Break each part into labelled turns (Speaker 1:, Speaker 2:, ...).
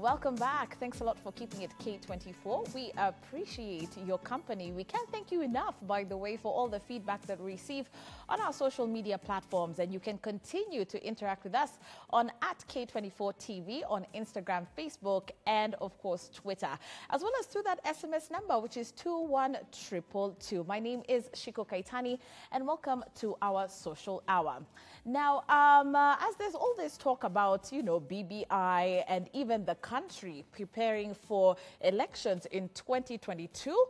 Speaker 1: welcome back. Thanks a lot for keeping it K24. We appreciate your company. We can't thank you enough, by the way, for all the feedback that we receive on our social media platforms. And you can continue to interact with us on @K24 TV on Instagram, Facebook, and of course, Twitter, as well as through that SMS number, which is 21222. My name is Shiko Kaitani, and welcome to our social hour. Now, as there's all this talk about, BBI and even the country preparing for elections in 2022,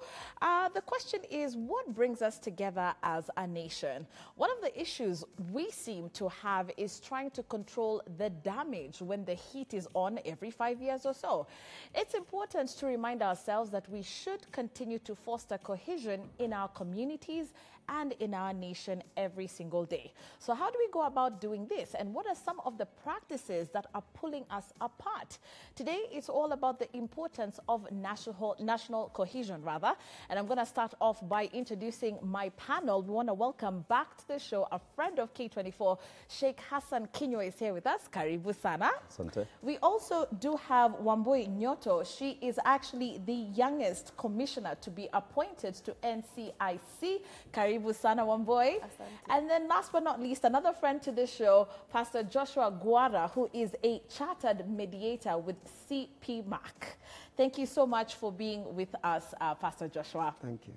Speaker 1: the question is, what brings us together as a nation? One of the issues we seem to have is trying to control the damage when the heat is on every 5 years or so. It's important to remind ourselves that we should continue to foster cohesion in our communities and in our nation every single day. So how do we go about doing this? And what are some of the practices that are pulling us apart? Today, it's all about the importance of national cohesion, rather. And I'm going to start off by introducing my panel. We want to welcome back to the show a friend of K24, Sheikh Hassan Kinyo is here with us. Karibu sana.
Speaker 2: Asante.
Speaker 1: We also do have Wambui Nyoto. She is actually the youngest commissioner to be appointed to NCIC. Karibu sana, Wambui.
Speaker 3: Asante.
Speaker 1: And then last but not least, another friend to the show, Pastor Joshua Guara, who is a chartered mediator with CPMAC. Thank you so much for being with us, Pastor Joshua.
Speaker 2: Thank you.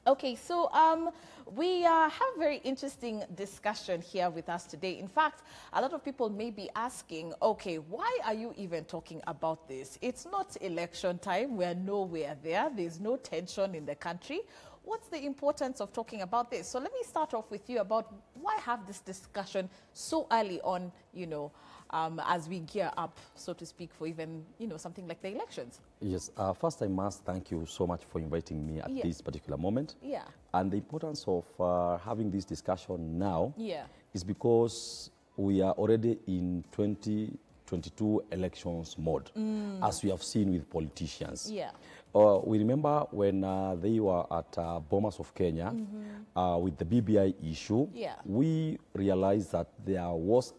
Speaker 1: Okay, so we have a very interesting discussion here with us today. In fact, a lot of people may be asking, okay, why are you even talking about this? It's not election time. We're nowhere there. There's no tension in the country. What's the importance of talking about this? So let me start off with you about why have this discussion so early on, as we gear up, so to speak, for even, something like the elections.
Speaker 2: Yes, first I must thank you so much for inviting me at this particular moment.
Speaker 1: Yeah.
Speaker 2: And the importance of having this discussion now is because we are already in 2022 elections mode, as we have seen with politicians.
Speaker 1: Yeah.
Speaker 2: We remember when they were at Bomas of Kenya with the BBI issue, we realized that there was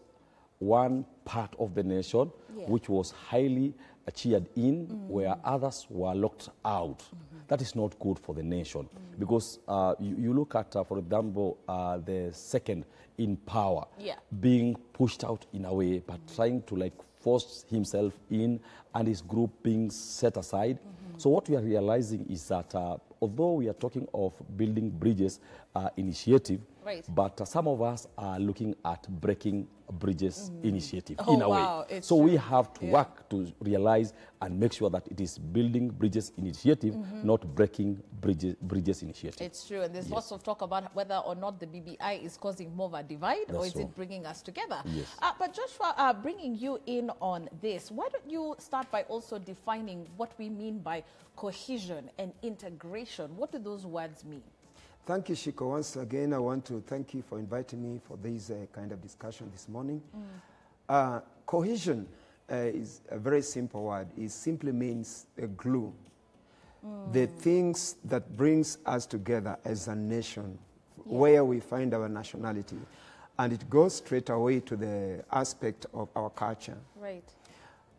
Speaker 2: one part of the nation which was highly cheered in, where others were locked out. That is not good for the nation, because you look at, for example, the second in power being pushed out in a way, but trying to force himself in and his group being set aside. So what we are realizing is that although we are talking of building bridges initiative, but some of us are looking at breaking bridges initiative in a way.
Speaker 1: So
Speaker 2: we have to work to realize and make sure that it is building bridges initiative, not breaking bridges initiative.
Speaker 1: It's true, and there's lots of talk about whether or not the BBI is causing more of a divide, or is it bringing us together?
Speaker 2: Yes.
Speaker 1: But Joshua, bringing you in on this, why don't you start by also defining what we mean by cohesion and integration? What do those words mean?
Speaker 4: Thank you, Shiko. Once again, I want to thank you for inviting me for this kind of discussion this morning. Cohesion is a very simple word. It simply means a glue. The things that brings us together as a nation, where we find our nationality. And it goes straight away to the aspect of our culture.
Speaker 1: Right.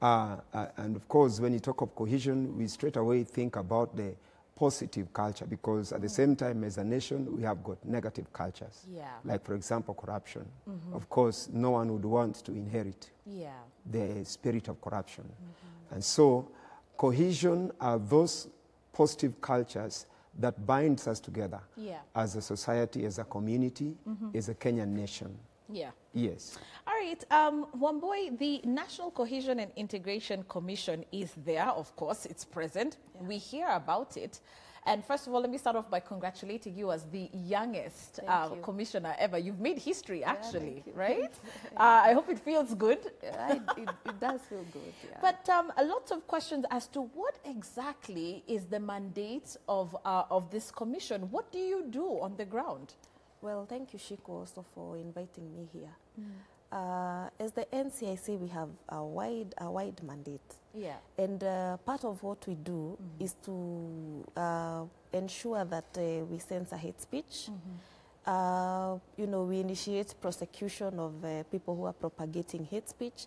Speaker 4: And of course, when you talk of cohesion, we straight away think about the positive culture, because at the same time as a nation, we have got negative cultures. Like, for example, corruption. Of course, no one would want to inherit the spirit of corruption. And so cohesion are those positive cultures that binds us together as a society, as a community, as a Kenyan nation. Yes.
Speaker 1: All right. Wambui, the National Cohesion and Integration Commission is there, of course. It's present. We hear about it. And first of all, let me start off by congratulating you as the youngest commissioner ever. You've made history, actually, right? I hope it feels good.
Speaker 3: It does feel good,
Speaker 1: But a lot of questions as to what exactly is the mandate of this commission. What do you do on the ground?
Speaker 3: Well, thank you, Shiko, also for inviting me here. As the NCIC, we have a wide mandate. And part of what we do is to ensure that we censor hate speech, You know, we initiate prosecution of people who are propagating hate speech,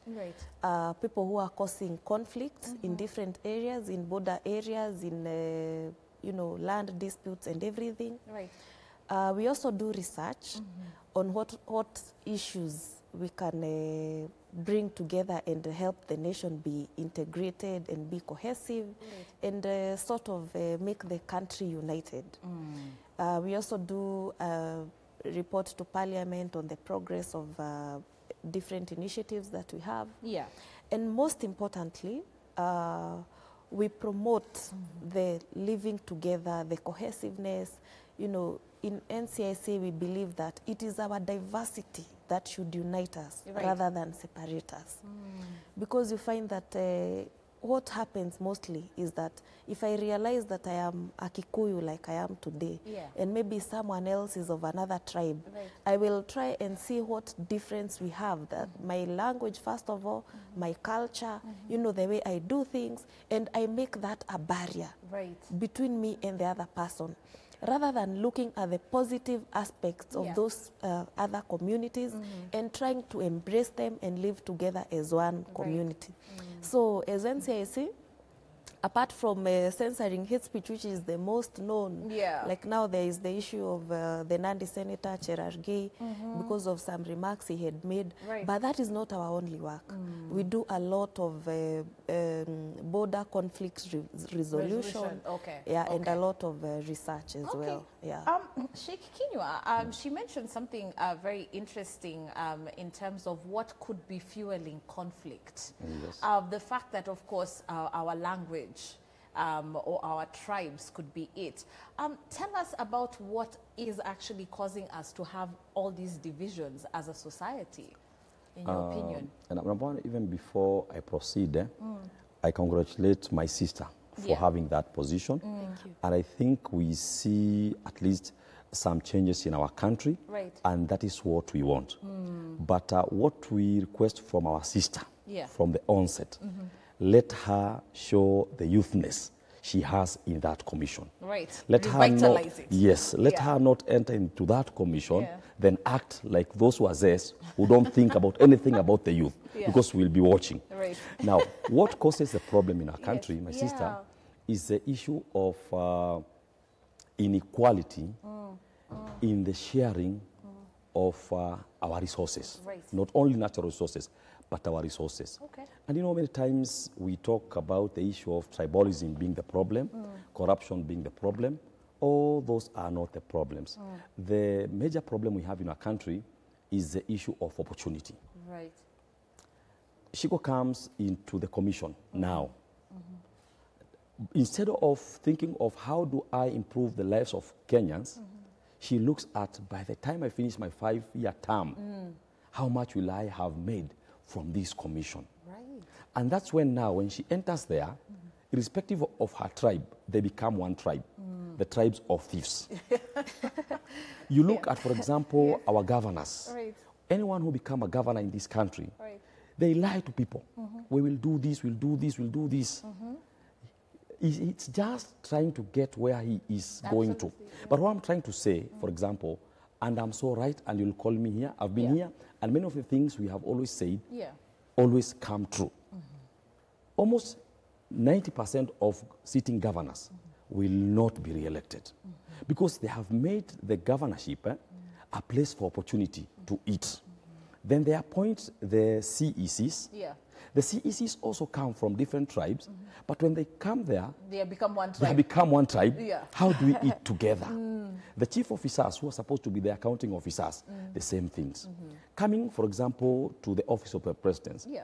Speaker 3: people who are causing conflicts in different areas, in border areas, in you know, land disputes and everything. We also do research on what issues we can bring together and help the nation be integrated and be cohesive and sort of make the country united. We also do report to Parliament on the progress of different initiatives that we have. And most importantly, we promote the living together, the cohesiveness. You know, in NCIC, we believe that it is our diversity that should unite us rather than separate us. Because you find that what happens mostly is that if I realize that I am a Kikuyu like I am today, and maybe someone else is of another tribe, I will try and see what difference we have, that my language, first of all, my culture, you know, the way I do things, and I make that a barrier between me and the other person. Rather than looking at the positive aspects of those other communities and trying to embrace them and live together as one community. So as NCIC, apart from censoring hate speech, which is the most known, like now there is the issue of the Nandi Senator, Cherargei, because of some remarks he had made. But that is not our only work. We do a lot of border conflict resolution. And a lot of research as well.
Speaker 1: Sheikh Kinyua, she mentioned something very interesting in terms of what could be fueling conflict. The fact that, of course, our language or our tribes could be it. Tell us about what is actually causing us to have all these divisions as a society, in your opinion.
Speaker 2: And even before I proceed, I congratulate my sister for having that position.
Speaker 3: Thank you.
Speaker 2: And I think we see at least some changes in our country, and that is what we want. But what we request from our sister from the onset, let her show the youthness she has in that commission. Let her not, let her not enter into that commission, then act like those wazes who don't think about anything about the youth, because we'll be watching. Now, what causes the problem in our country, my sister, is the issue of inequality in the sharing of our resources, not only natural resources, but our resources. And you know, many times we talk about the issue of tribalism being the problem, corruption being the problem. All those are not the problems. The major problem we have in our country is the issue of opportunity. Shiko comes into the commission now. Instead of thinking of how do I improve the lives of Kenyans, she looks at, by the time I finish my 5-year term, how much will I have made from this commission? And that's when now, when she enters there, irrespective of her tribe, they become one tribe, the tribes of thieves. You look at, for example, our governors. Anyone who become a governor in this country, they lie to people. We will do this, we'll do this, we'll do this. It's just trying to get where he is going to. But what I'm trying to say, for example, and I'm so right, and you'll call me here, I've been here, and many of the things we have always said always come true. Almost 90% of sitting governors will not be re-elected because they have made the governorship a place for opportunity to eat. Then they appoint the CECs. The CECs also come from different tribes, but when they come there,
Speaker 1: they become one tribe.
Speaker 2: They become one tribe. How do we eat together? The chief officers, who are supposed to be the accounting officers, the same things. Coming, for example, to the office of the presidency.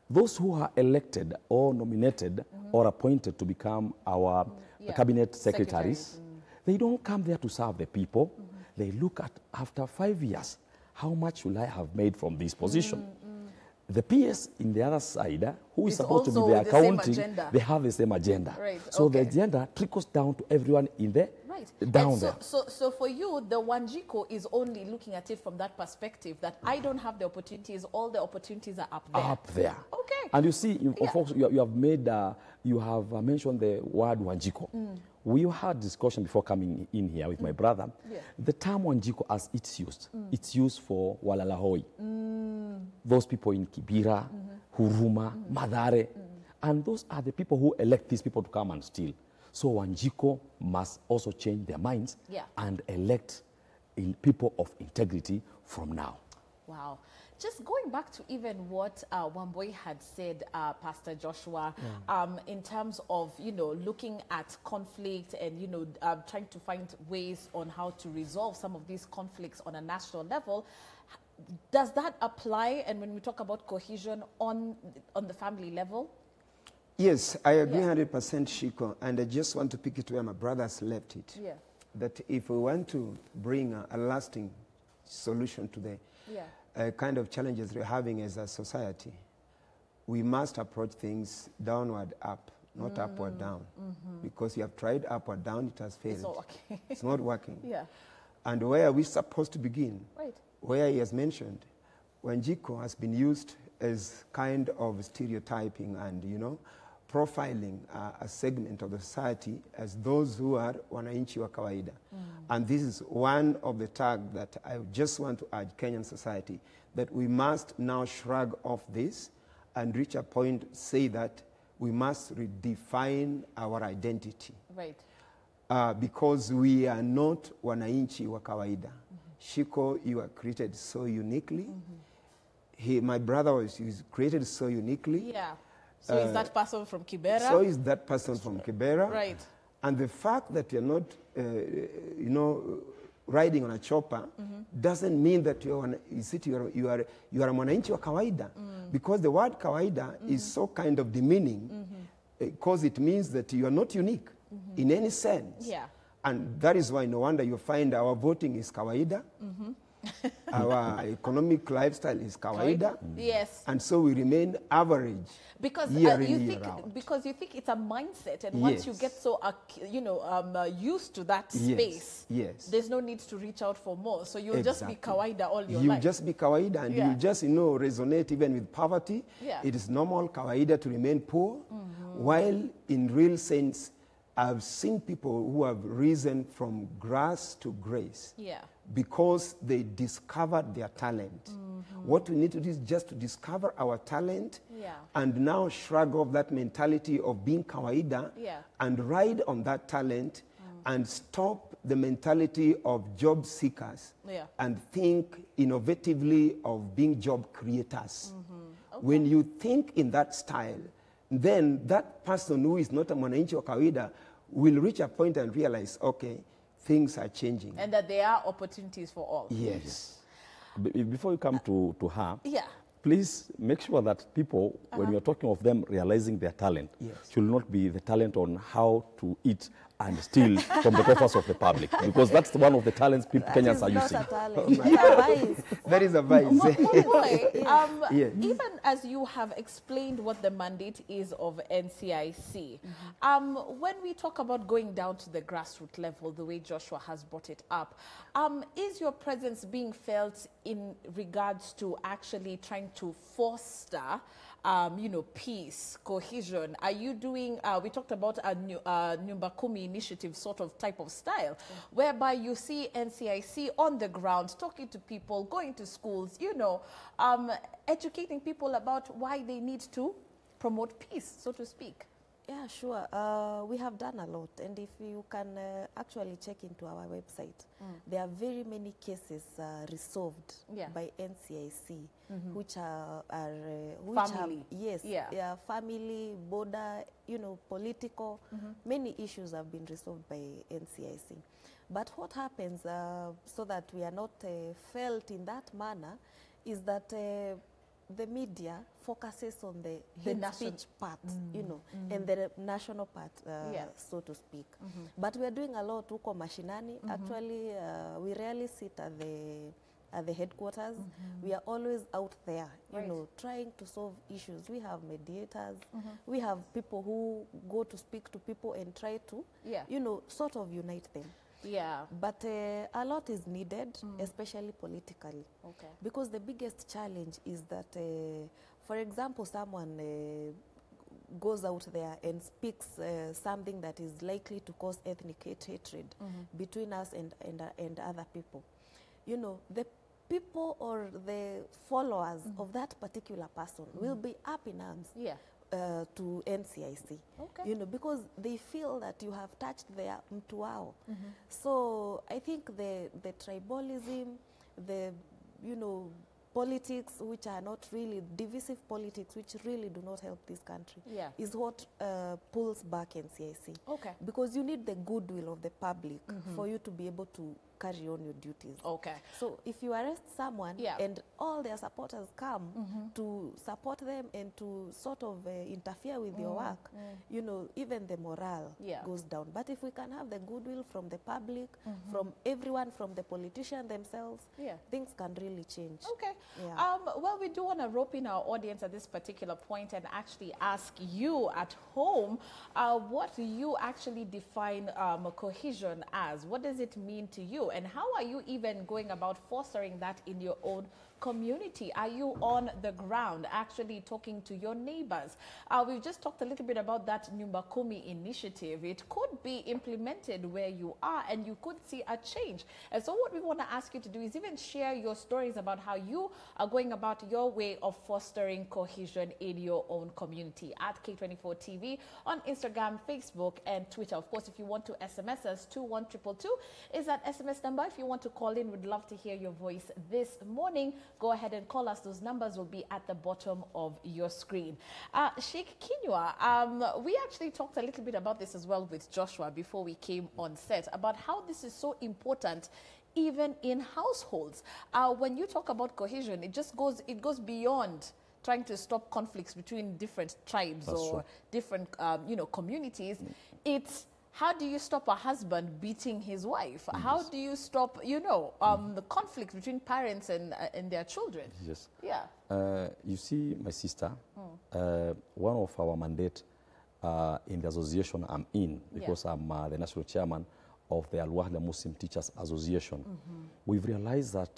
Speaker 2: Those who are elected or nominated or appointed to become our cabinet secretaries, they don't come there to serve the people. They look at, after 5 years, how much will I have made from this position? The PS in the other side, who is supposed to be the accounting, they have the same agenda. So the agenda trickles down to everyone in the down there.
Speaker 1: So for you, the Wanjiko is only looking at it from that perspective, that I don't have the opportunities, all the opportunities are up there.
Speaker 2: Up there. And you see, folks, you have made, you have mentioned the word Wanjiko. We had discussion before coming in here with my brother. Yeah. The term Wanjiko, as it's used for Walalahoi. Those people in Kibera, Huruma, Madare. And those are the people who elect these people to come and steal. So Wanjiko must also change their minds and elect people of integrity from now.
Speaker 1: Wow. Just going back to even what Wambui had said, Pastor Joshua, in terms of, looking at conflict and, trying to find ways on how to resolve some of these conflicts on a national level, does that apply? And when we talk about cohesion on the family level?
Speaker 4: Yes, I agree 100%, Shiko, and I just want to pick it where my brothers left it. Yeah. That if we want to bring a lasting solution to the kind of challenges we're having as a society, we must approach things downward up, not upward down. Because you have tried upward down, it has failed.
Speaker 1: It's not working.
Speaker 4: It's not working.
Speaker 1: Yeah.
Speaker 4: And where are we supposed to begin?
Speaker 1: Right.
Speaker 4: Where he has mentioned, Wanjiko has been used as kind of stereotyping and, profiling a segment of the society as those who are wananchi wa kawaida. And this is one of the tags that I just want to urge Kenyan society, that we must now shrug off this and reach a point, say that we must redefine our identity. Right. Because we are not wananchi wa kawaida. Shiko, you are created so uniquely. My brother was created so uniquely.
Speaker 1: Yeah. So is that person from Kibera?
Speaker 4: So is that person from Kibera.
Speaker 1: Right.
Speaker 4: And the fact that you're not, riding on a chopper doesn't mean that you are a mwananchi wa kawaida. Because the word kawaida is so kind of demeaning because it means that you are not unique in any sense.
Speaker 1: Yeah.
Speaker 4: And that is why no wonder you find our voting is kawaida. Our economic lifestyle is kawaida.
Speaker 1: Yes.
Speaker 4: And so we remain average.
Speaker 1: Because
Speaker 4: you
Speaker 1: think it's a mindset, and once you get so used to that space, there's no need to reach out for more. So you'll just be kawaida all your life.
Speaker 4: You just be kawaida, and you just resonate even with poverty. Yeah. It is normal kawaida to remain poor, while in real sense, I've seen people who have risen from grass to grace. Yeah. Because they discovered their talent. What we need to do is just to discover our talent and now shrug off that mentality of being kawaida and ride on that talent and stop the mentality of job seekers and think innovatively of being job creators. Okay. When you think in that style, then that person who is not a mwananchi wa kawaida will reach a point and realize, okay, things are changing.
Speaker 1: And that there are opportunities for all.
Speaker 4: Yes.
Speaker 2: Before you come to her, please make sure that people, when you're talking of them realizing their talent, should not be the talent on how to eat and steal from the coffers of the public, because that's one of the talents Kenyans are using.
Speaker 4: That is a vice.
Speaker 1: Even as you have explained what the mandate is of NCIC, when we talk about going down to the grassroots level, the way Joshua has brought it up, is your presence being felt in regards to actually trying to foster peace, cohesion? Are you doing, we talked about a Nyumba Kumi initiative sort of type of style, whereby you see NCIC on the ground, talking to people, going to schools, educating people about why they need to promote peace, so to speak?
Speaker 3: Yeah, sure. We have done a lot, and if you can actually check into our website, there are very many cases resolved by NCIC, which are
Speaker 1: family.
Speaker 3: Family, border, political. Many issues have been resolved by NCIC. But what happens so that we are not felt in that manner is that the media focuses on the hate speech part, and the national part, so to speak. But we are doing a lot huko mashinani. Actually, we rarely sit at the headquarters. We are always out there, trying to solve issues. We have mediators. We have people who go to speak to people and try to, sort of unite them.
Speaker 1: Yeah.
Speaker 3: But a lot is needed, especially politically. Okay. Because the biggest challenge is that, for example, someone goes out there and speaks something that is likely to cause ethnic hatred between us and other people, you know, the people or the followers of that particular person will be up in arms to NCIC, you know, because they feel that you have touched their mtu wao. So I think the tribalism, the, you know, politics which are not really divisive politics, which really do not help this country, is what pulls back NCIC. Because you need the goodwill of the public for you to be able to carry on your duties. So if you arrest someone and all their supporters come to support them and to sort of interfere with your work, you know, even the morale goes down. But if we can have the goodwill from the public, from everyone, from the politicians themselves, things can really change.
Speaker 1: Well, we do want to rope in our audience at this particular point and actually ask you at home, what do you actually define cohesion as? What does it mean to you? And how are you even going about fostering that in your own community? Are you on the ground actually talking to your neighbors? We've just talked a little bit about that Nyumba Kumi initiative. It could be implemented where you are and you could see a change. And so what we want to ask you to do is even share your stories about how you are going about your way of fostering cohesion in your own community at K24 TV on Instagram, Facebook, and Twitter. Of course, if you want to SMS us, 21222 is that SMS number. If you want to call in, we'd love to hear your voice this morning. Go ahead and call us. Those numbers will be at the bottom of your screen. Sheikh Kinyua, we actually talked a little bit about this as well with Joshua before we came on set, about how this is so important even in households. When you talk about cohesion, it goes beyond trying to stop conflicts between different tribes or different you know, communities. It's how do you stop a husband beating his wife? How do you stop, you know, the conflict between parents and their children?
Speaker 2: You see, my sister, one of our mandate in the association I'm in, because I'm the national chairman of the Al-Wahda Muslim Teachers Association, we've realized that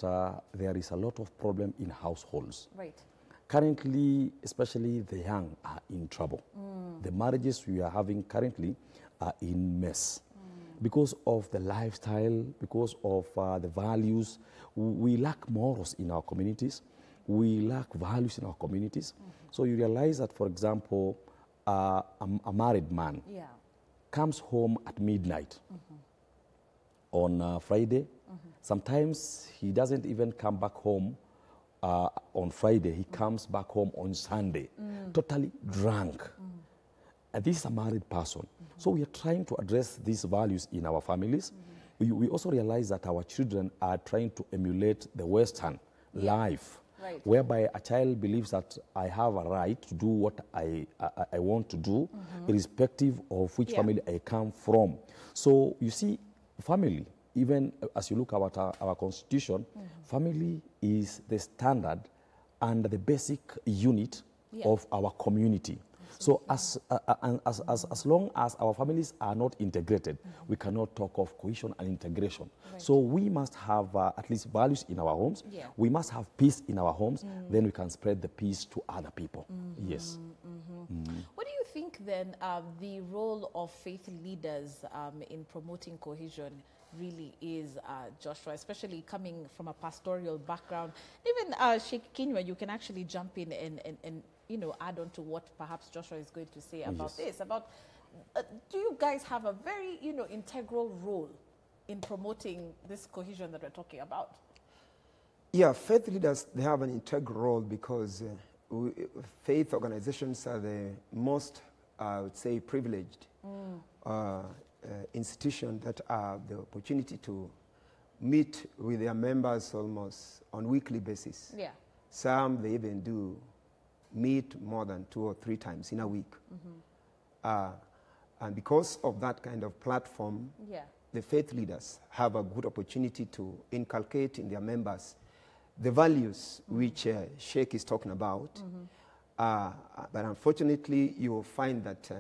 Speaker 2: there is a lot of problem in households. Currently, especially the young are in trouble. The marriages we are having currently are in mess because of the lifestyle, because of the values. We lack morals in our communities. We lack values in our communities. So you realize that, for example, a married man comes home at midnight on Friday. Sometimes he doesn't even come back home on Friday. He comes back home on Sunday, totally drunk. And this is a married person. So we are trying to address these values in our families. We also realize that our children are trying to emulate the Western life, whereby a child believes that I have a right to do what I want to do, irrespective of which family I come from. So you see, family, even as you look at our constitution, family is the standard and the basic unit of our community. So as long as our families are not integrated, we cannot talk of cohesion and integration. So we must have at least values in our homes. We must have peace in our homes. Then we can spread the peace to other people. Yes.
Speaker 1: What do you think then the role of faith leaders in promoting cohesion really is, Joshua, especially coming from a pastoral background? Even Sheikh Kinyua, you can actually jump in and you know, add on to what perhaps Joshua is going to say about this. About do you guys have a very, you know, integral role in promoting this cohesion that we're talking about?
Speaker 4: Yeah, faith leaders, they have an integral role because faith organizations are the most, I would say, privileged institution that have the opportunity to meet with their members almost on a weekly basis. Some, they even do meet more than 2 or 3 times in a week. And because of that kind of platform, the faith leaders have a good opportunity to inculcate in their members the values which Sheikh is talking about. But unfortunately, you will find that,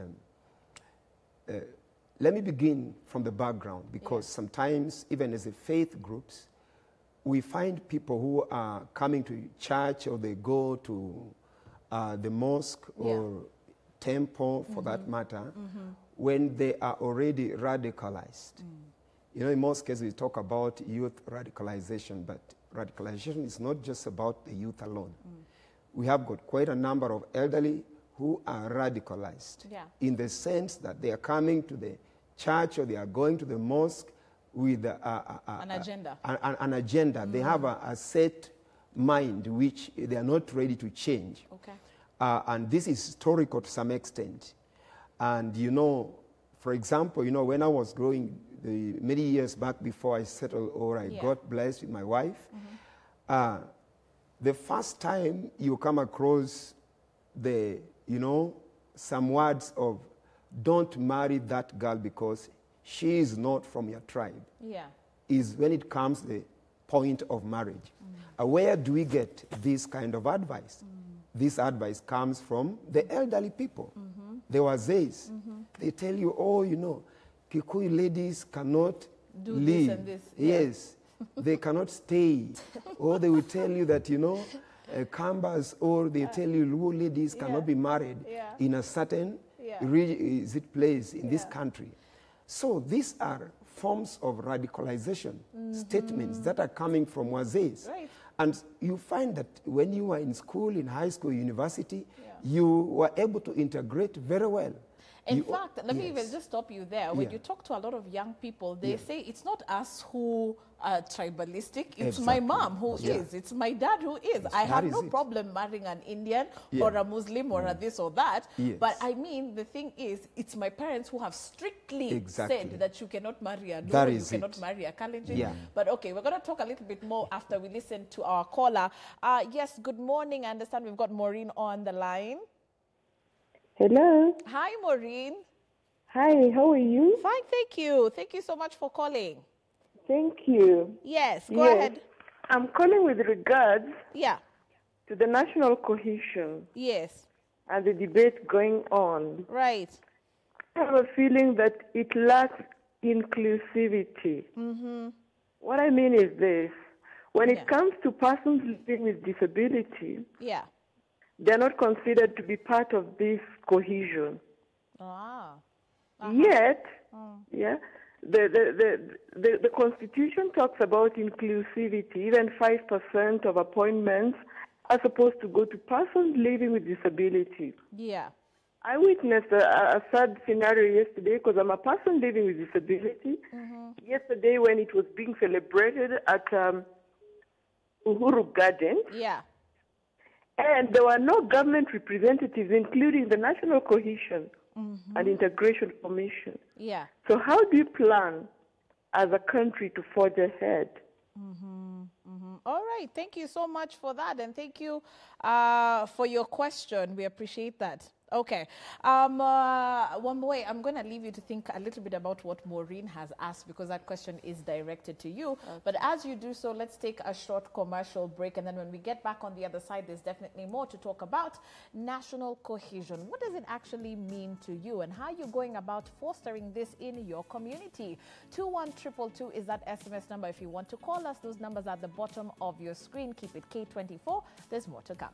Speaker 4: let me begin from the background, because sometimes, even as a faith groups, we find people who are coming to church or they go to the mosque or temple, for that matter, when they are already radicalized. You know, in most cases, we talk about youth radicalization, but radicalization is not just about the youth alone. We have got quite a number of elderly who are radicalized in the sense that they are coming to the church or they are going to the mosque with
Speaker 1: an agenda.
Speaker 4: An agenda. They have a set mind which they are not ready to change.
Speaker 1: Okay.
Speaker 4: And this is historical to some extent. And, you know, for example, you know, when I was growing many years back before I settled or I got blessed with my wife, the first time you come across the, you know, some words of don't marry that girl because she is not from your tribe, is when it comes the point of marriage. Where do we get this kind of advice? This advice comes from the elderly people, the Wazees. They tell you, oh, you know, Kikuyu ladies cannot live.
Speaker 1: This and this.
Speaker 4: Yes, they cannot stay. Or they will tell you that, you know, Kambas, or they tell you Luo ladies cannot be married in a certain place in this country. So these are forms of radicalization statements that are coming from Wazees.
Speaker 1: Right.
Speaker 4: And you find that when you are in school, in high school, university, you were able to integrate very well.
Speaker 1: In fact, let me even just stop you there. When you talk to a lot of young people, they say it's not us who are tribalistic, it's my mom who is, it's my dad who is. I have no problem marrying an Indian or a Muslim or a this or that. But I mean, the thing is, it's my parents who have strictly said that you cannot marry a Luo, you cannot marry a Kalenjin. But okay, we're going to talk a little bit more after we listen to our caller. Yes, good morning. I understand we've got Maureen on the line.
Speaker 5: Hello.
Speaker 1: Hi, Maureen.
Speaker 5: Hi, how are you?
Speaker 1: Fine, thank you. Thank you so much for calling.
Speaker 5: Thank you.
Speaker 1: Yes, go ahead.
Speaker 5: I'm calling with regards
Speaker 1: to
Speaker 5: the national cohesion.
Speaker 1: Yes.
Speaker 5: And the debate going on.
Speaker 1: Right.
Speaker 5: I have a feeling that it lacks inclusivity. What I mean is this. When it comes to persons living with disability, they're not considered to be part of this cohesion. Yet, the Constitution talks about inclusivity. Even 5% of appointments are supposed to go to persons living with disability. I witnessed a sad scenario yesterday because I'm a person living with disability. Yesterday when it was being celebrated at Uhuru Gardens, and there were no government representatives, including the National Cohesion and Integration Commission. So how do you plan as a country to forge ahead?
Speaker 1: All right. Thank you so much for that. And thank you for your question. We appreciate that. Okay. One way, I'm going to leave you to think a little bit about what Maureen has asked, because that question is directed to you. But as you do so, let's take a short commercial break. And then when we get back on the other side, there's definitely more to talk about. National cohesion. What does it actually mean to you? And how are you going about fostering this in your community? 21222 is that SMS number if you want to call us. Those numbers are at the bottom of your screen. Keep it K24. There's more to come.